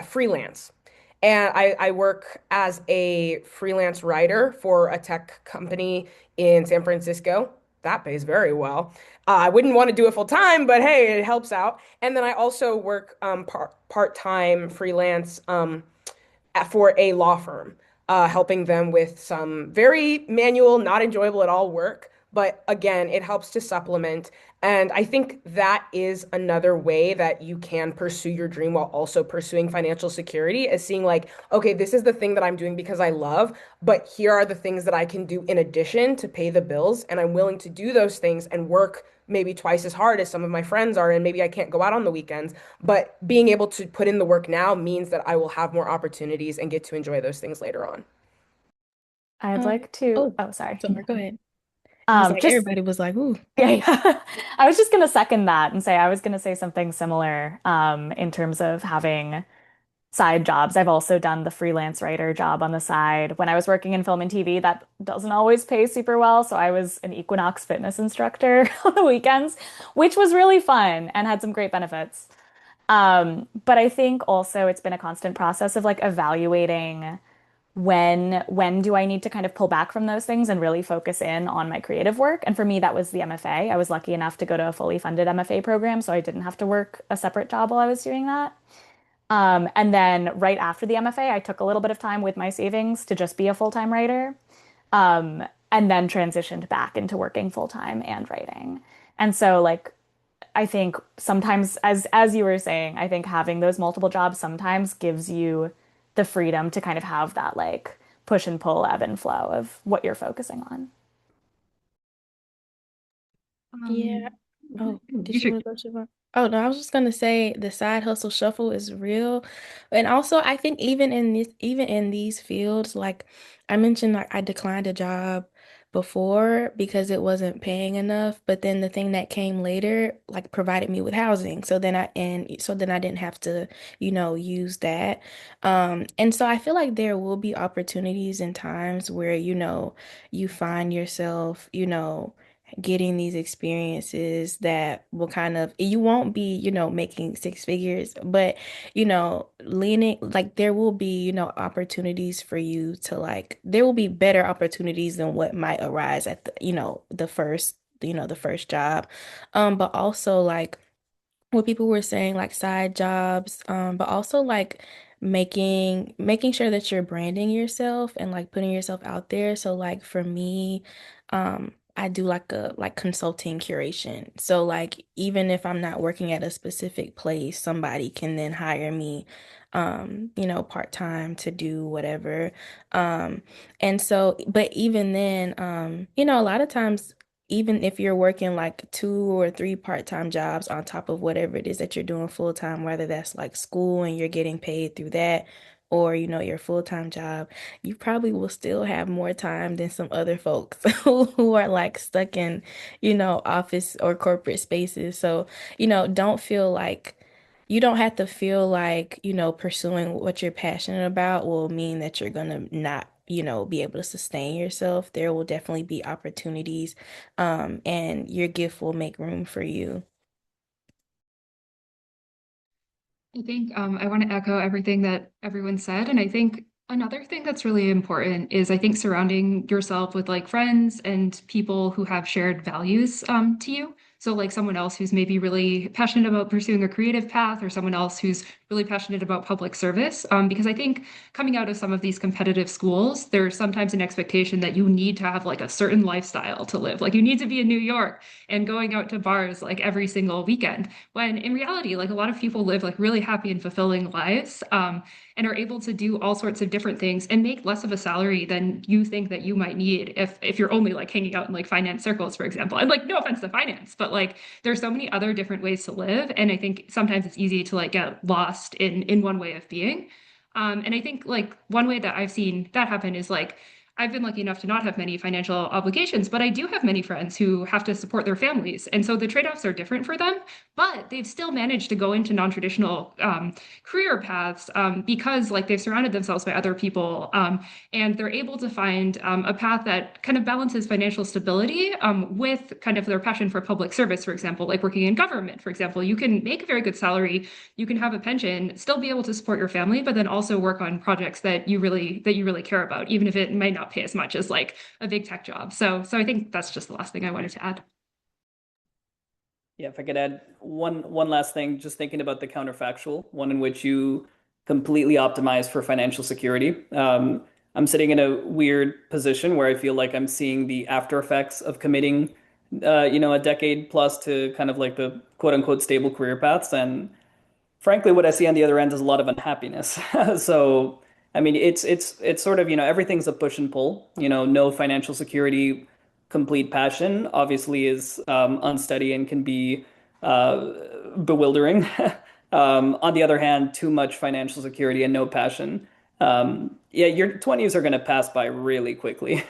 freelance. And I work as a freelance writer for a tech company in San Francisco. That pays very well. I wouldn't want to do it full time, but hey, it helps out. And then I also work part-time freelance for a law firm, helping them with some very manual, not enjoyable at all work. But again, it helps to supplement. And I think that is another way that you can pursue your dream while also pursuing financial security, is seeing like, okay, this is the thing that I'm doing because I love, but here are the things that I can do in addition to pay the bills. And I'm willing to do those things and work maybe twice as hard as some of my friends are. And maybe I can't go out on the weekends, but being able to put in the work now means that I will have more opportunities and get to enjoy those things later on. I'd like to, Oh, oh, sorry. sorry, go ahead. It was like Just everybody was like, ooh. yeah, yeah. I was just gonna second that and say I was gonna say something similar in terms of having side jobs. I've also done the freelance writer job on the side. When I was working in film and TV, that doesn't always pay super well. So I was an Equinox fitness instructor on the weekends, which was really fun and had some great benefits. But I think also it's been a constant process of like evaluating when do I need to kind of pull back from those things and really focus in on my creative work. And for me, that was the MFA. I was lucky enough to go to a fully funded MFA program, so I didn't have to work a separate job while I was doing that. And then right after the MFA, I took a little bit of time with my savings to just be a full-time writer, and then transitioned back into working full-time and writing. And so like I think sometimes as you were saying, I think having those multiple jobs sometimes gives you the freedom to kind of have that like push and pull ebb and flow of what you're focusing on. Yeah. Oh, did You you should. want to go, Siobhan? Oh, no, I was just gonna say the side hustle shuffle is real. And also I think even in these fields, like I mentioned, like I declined a job before because it wasn't paying enough, but then the thing that came later like provided me with housing. So then I didn't have to, use that. And so I feel like there will be opportunities and times where, you find yourself, getting these experiences that will kind of, you won't be, making six figures, but, leaning, like there will be, opportunities for you to like, there will be better opportunities than what might arise at the, the first job. But also like, what people were saying like side jobs, but also like making sure that you're branding yourself and like putting yourself out there. So like for me, I do like a like consulting curation. So like even if I'm not working at a specific place, somebody can then hire me part-time to do whatever. Um and so but even then, a lot of times even if you're working like two or three part-time jobs on top of whatever it is that you're doing full-time, whether that's like school and you're getting paid through that, or your full-time job, you probably will still have more time than some other folks who are like stuck in, office or corporate spaces. So, don't feel like you don't have to feel like, pursuing what you're passionate about will mean that you're gonna not, be able to sustain yourself. There will definitely be opportunities, and your gift will make room for you. I think I want to echo everything that everyone said. And I think another thing that's really important is I think surrounding yourself with like friends and people who have shared values to you. So like someone else who's maybe really passionate about pursuing a creative path or someone else who's really passionate about public service. Because I think coming out of some of these competitive schools, there's sometimes an expectation that you need to have like a certain lifestyle to live. Like you need to be in New York and going out to bars like every single weekend. When in reality, like a lot of people live like really happy and fulfilling lives, and are able to do all sorts of different things and make less of a salary than you think that you might need if you're only like hanging out in like finance circles, for example. And like no offense to finance, but like there's so many other different ways to live. And I think sometimes it's easy to like get lost in one way of being. And I think like one way that I've seen that happen is like I've been lucky enough to not have many financial obligations, but I do have many friends who have to support their families. And so the trade-offs are different for them, but they've still managed to go into non-traditional career paths because like they've surrounded themselves by other people and they're able to find a path that kind of balances financial stability with kind of their passion for public service, for example, like working in government, for example. You can make a very good salary, you can have a pension, still be able to support your family, but then also work on projects that you really care about, even if it might not pay as much as like a big tech job. So I think that's just the last thing I wanted to add. Yeah, if I could add one last thing, just thinking about the counterfactual, one in which you completely optimize for financial security. I'm sitting in a weird position where I feel like I'm seeing the after effects of committing, a decade plus to kind of like the quote unquote stable career paths. And frankly, what I see on the other end is a lot of unhappiness. So, I mean, it's sort of, everything's a push and pull. No financial security, complete passion, obviously is unsteady and can be bewildering. On the other hand, too much financial security and no passion. Yeah, your 20s are going to pass by really quickly.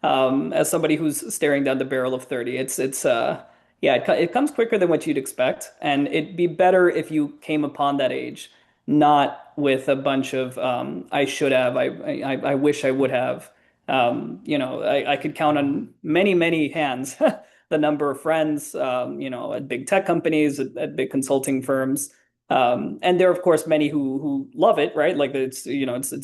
As somebody who's staring down the barrel of 30, yeah, it comes quicker than what you'd expect, and it'd be better if you came upon that age not with a bunch of I should have, I wish I would have. I could count on many hands the number of friends, at big tech companies, at big consulting firms, and there are of course many who love it, right? Like it's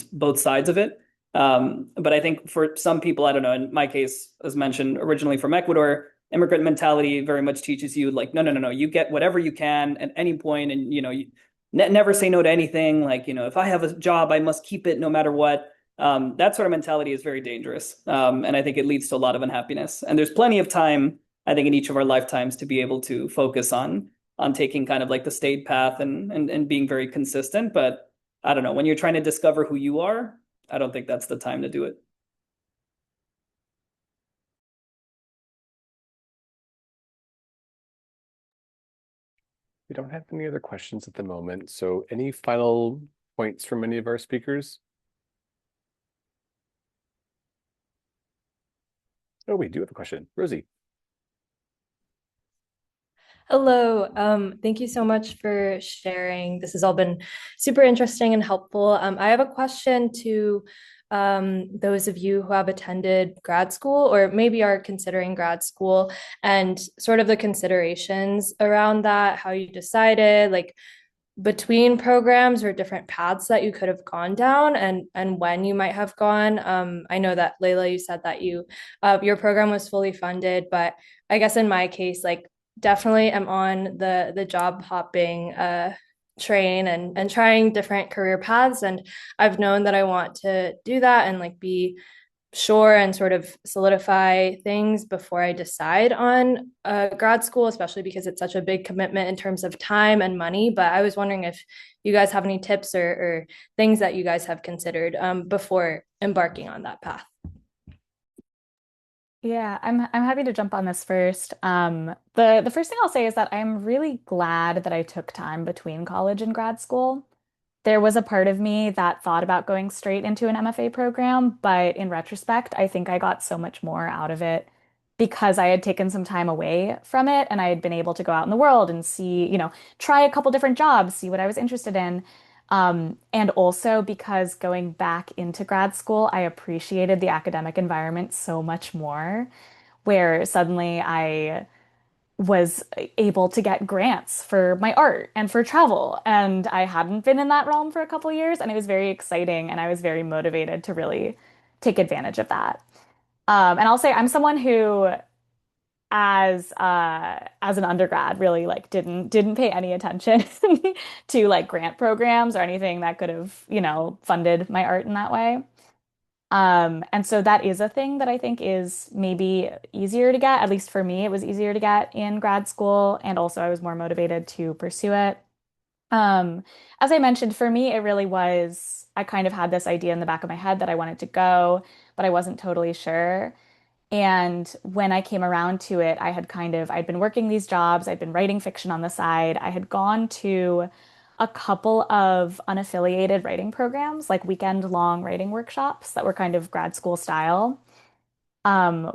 both sides of it. But I think for some people, I don't know. In my case, as mentioned, originally from Ecuador, immigrant mentality very much teaches you like no, you get whatever you can at any point, and you never say no to anything. Like if I have a job, I must keep it no matter what. That sort of mentality is very dangerous, and I think it leads to a lot of unhappiness. And there's plenty of time, I think, in each of our lifetimes to be able to focus on taking kind of like the state path and being very consistent. But I don't know, when you're trying to discover who you are, I don't think that's the time to do it. We don't have any other questions at the moment. So any final points from any of our speakers? Oh, we do have a question. Rosie. Hello. Thank you so much for sharing. This has all been super interesting and helpful. I have a question to those of you who have attended grad school or maybe are considering grad school and sort of the considerations around that, how you decided, like between programs or different paths that you could have gone down and when you might have gone. I know that Layla, you said that your program was fully funded, but I guess in my case, like definitely am on the job hopping train and trying different career paths. And I've known that I want to do that and like be sure and sort of solidify things before I decide on grad school, especially because it's such a big commitment in terms of time and money. But I was wondering if you guys have any tips or things that you guys have considered before embarking on that path. Yeah, I'm happy to jump on this first. The first thing I'll say is that I'm really glad that I took time between college and grad school. There was a part of me that thought about going straight into an MFA program, but in retrospect, I think I got so much more out of it because I had taken some time away from it and I had been able to go out in the world and see, try a couple different jobs, see what I was interested in. And also because going back into grad school, I appreciated the academic environment so much more, where suddenly I was able to get grants for my art and for travel. And I hadn't been in that realm for a couple years, and it was very exciting, and I was very motivated to really take advantage of that. And I'll say I'm someone who, as an undergrad, really like didn't pay any attention to like grant programs or anything that could have, funded my art in that way. And so that is a thing that I think is maybe easier to get. At least for me, it was easier to get in grad school, and also I was more motivated to pursue it. As I mentioned, for me, it really was, I kind of had this idea in the back of my head that I wanted to go, but I wasn't totally sure. And when I came around to it, I'd been working these jobs, I'd been writing fiction on the side, I had gone to a couple of unaffiliated writing programs, like weekend-long writing workshops that were kind of grad school style,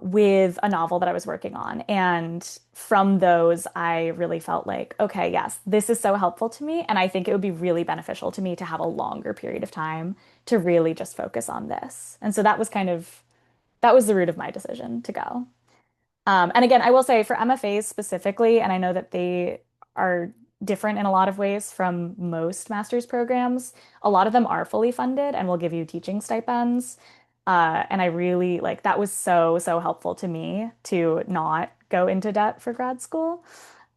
with a novel that I was working on. And from those, I really felt like, okay, yes, this is so helpful to me. And I think it would be really beneficial to me to have a longer period of time to really just focus on this. And so that was the root of my decision to go. And again, I will say for MFAs specifically, and I know that they are different in a lot of ways from most master's programs, a lot of them are fully funded and will give you teaching stipends. And I really like that was so helpful to me to not go into debt for grad school.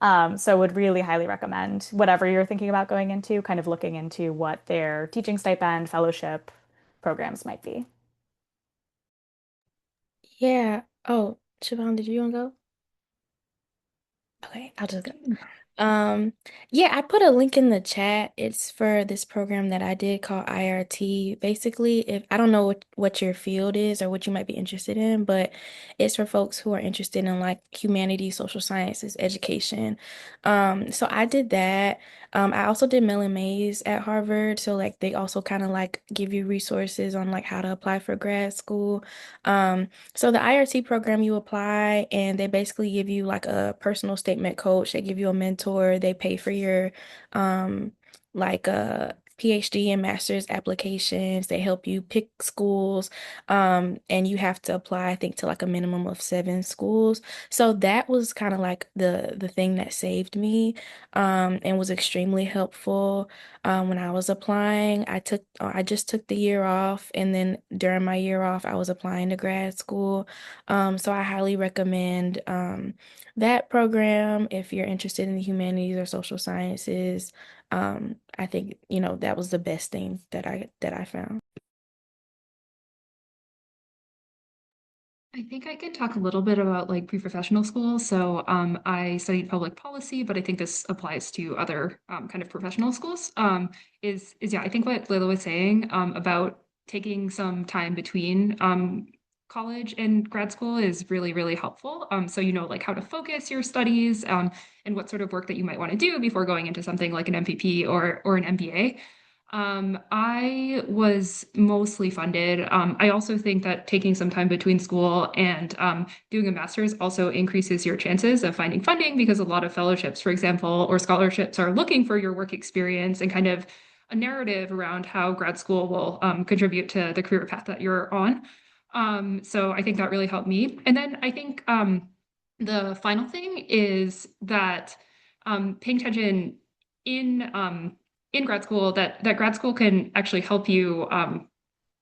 So would really highly recommend whatever you're thinking about going into, kind of looking into what their teaching stipend, fellowship programs might be. Yeah. Oh, Siobhan, did you want to go? Okay, I'll just go. Um, yeah, I put a link in the chat. It's for this program that I did called IRT. Basically, if I don't know what your field is or what you might be interested in, but it's for folks who are interested in like humanities, social sciences, education. So I did that. I also did Mel and Mays at Harvard. So like they also kind of like give you resources on like how to apply for grad school. So the IRT program, you apply and they basically give you like a personal statement coach. They give you a mentor. They pay for your like PhD and master's applitions. They help you pick schools. And you have to apply, I think, to like a minimum of 7 schools. So that was kind of like the thing that saved me, and was extremely helpful. When I was applying, I just took the year off, and then during my year off, I was applying to grad school. So I highly recommend that program if you're interested in the humanities or social sciences. I think, that was the best thing that I found. I think I can talk a little bit about like pre-professional school. So I studied public policy, but I think this applies to other kind of professional schools. Is yeah, I think what Layla was saying about taking some time between college and grad school is really, really helpful. So you know like how to focus your studies and what sort of work that you might want to do before going into something like an MPP or an MBA. I was mostly funded. I also think that taking some time between school and doing a master's also increases your chances of finding funding because a lot of fellowships, for example, or scholarships are looking for your work experience and kind of a narrative around how grad school will contribute to the career path that you're on. So I think that really helped me. And then I think the final thing is that paying attention in in grad school that grad school can actually help you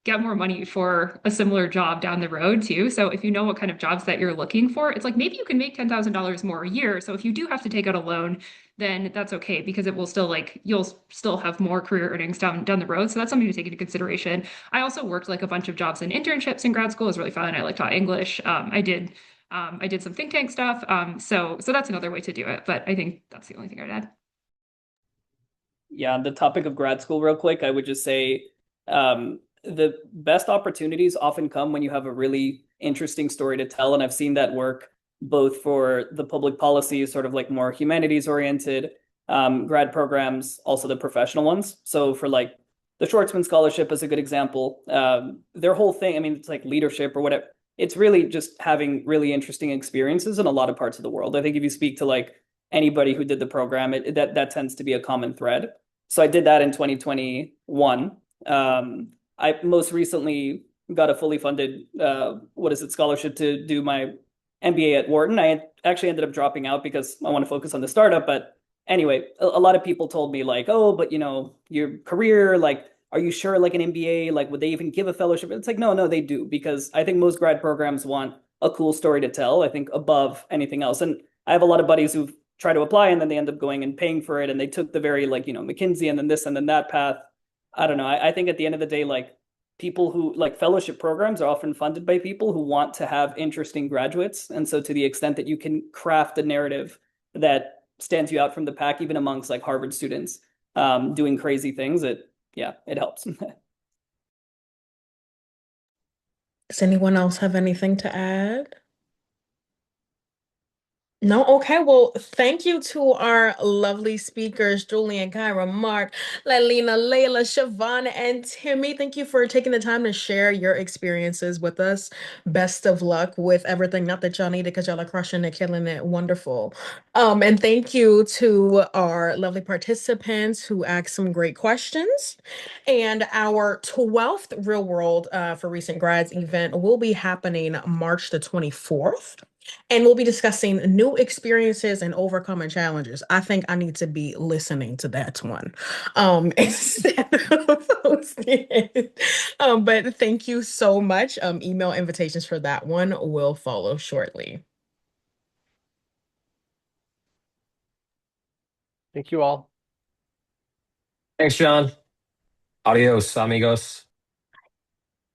get more money for a similar job down the road too. So if you know what kind of jobs that you're looking for, it's like maybe you can make $10,000 more a year. So if you do have to take out a loan, then that's okay because it will still like you'll still have more career earnings down the road. So that's something to take into consideration. I also worked like a bunch of jobs and internships in grad school. It was really fun. I like taught English. I did some think tank stuff. So that's another way to do it. But I think that's the only thing I'd add. Yeah, on the topic of grad school, real quick, I would just say the best opportunities often come when you have a really interesting story to tell. And I've seen that work both for the public policy, sort of like more humanities oriented grad programs, also the professional ones. So for like the Schwartzman Scholarship is a good example. Their whole thing, I mean, it's like leadership or whatever. It's really just having really interesting experiences in a lot of parts of the world. I think if you speak to like anybody who did the program, that tends to be a common thread. So I did that in 2021. I most recently got a fully funded scholarship to do my MBA at Wharton. I actually ended up dropping out because I want to focus on the startup. But anyway, a lot of people told me like, oh, but your career, like, are you sure like an MBA, like would they even give a fellowship? It's like, no, they do, because I think most grad programs want a cool story to tell, I think above anything else. And I have a lot of buddies who've tried to apply and then they end up going and paying for it. And they took the very like, McKinsey and then this and then that path. I don't know. I think at the end of the day, like people who like fellowship programs are often funded by people who want to have interesting graduates. And so to the extent that you can craft a narrative that stands you out from the pack, even amongst like Harvard students doing crazy things, it helps. Does anyone else have anything to add? No, okay. Well, thank you to our lovely speakers, Julian, Kyra, Mark, Lalina, Layla, Siobhan, and Timmy. Thank you for taking the time to share your experiences with us. Best of luck with everything. Not that y'all need it because y'all are crushing it, killing it. Wonderful. And thank you to our lovely participants who asked some great questions. And our 12th Real World for Recent Grads event will be happening March the 24th. And we'll be discussing new experiences and overcoming challenges. I think I need to be listening to that one instead of hosting it. But thank you so much. Email invitations for that one will follow shortly. Thank you all. Thanks, John. Adios, amigos.